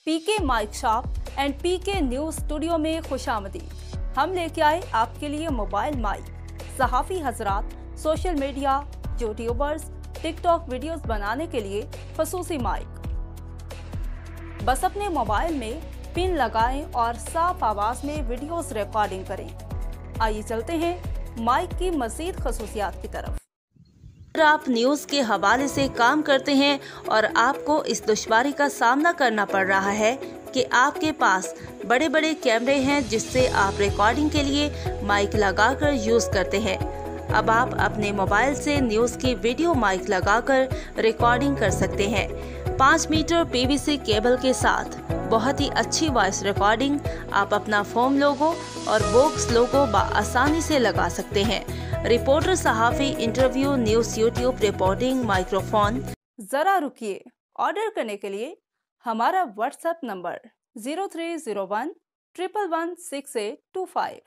PK mike shop and PK news studio में खुशामदीद। हम लेके आए आपके लिए मोबाइल माइक, सहाफ़ी हजरात, social media, YouTubers, TikTok videos बनाने के लिए खसूसी माइक। बस अपने मोबाइल में पिन लगाएं और साफ आवाज में वीडियोस रिकॉर्डिंग करें। आइए चलते हैं माइक की मज़ीद खसूसियात की तरफ। अगर आप न्यूज़ के हवाले से काम करते हैं और आपको इस दुश्वारी का सामना करना पड़ रहा है कि आपके पास बड़े बड़े कैमरे हैं जिससे आप रिकॉर्डिंग के लिए माइक लगाकर यूज़ करते हैं, अब आप अपने मोबाइल से न्यूज़ की वीडियो माइक लगाकर रिकॉर्डिंग कर सकते हैं। 5 मीटर पीवीसी केबल के साथ बहुत ही अच्छी वॉइस रिकॉर्डिंग आप अपना फोम लोगो और बॉक्स लोगो आसानी से लगा सकते हैं। रिपोर्टर, सहाफ़ी, interview, news, YouTube reporting, microphone. जरा रुकिए, ऑर्डर करने के लिए हमारा व्हाट्सएप नंबर 0301 111 6825।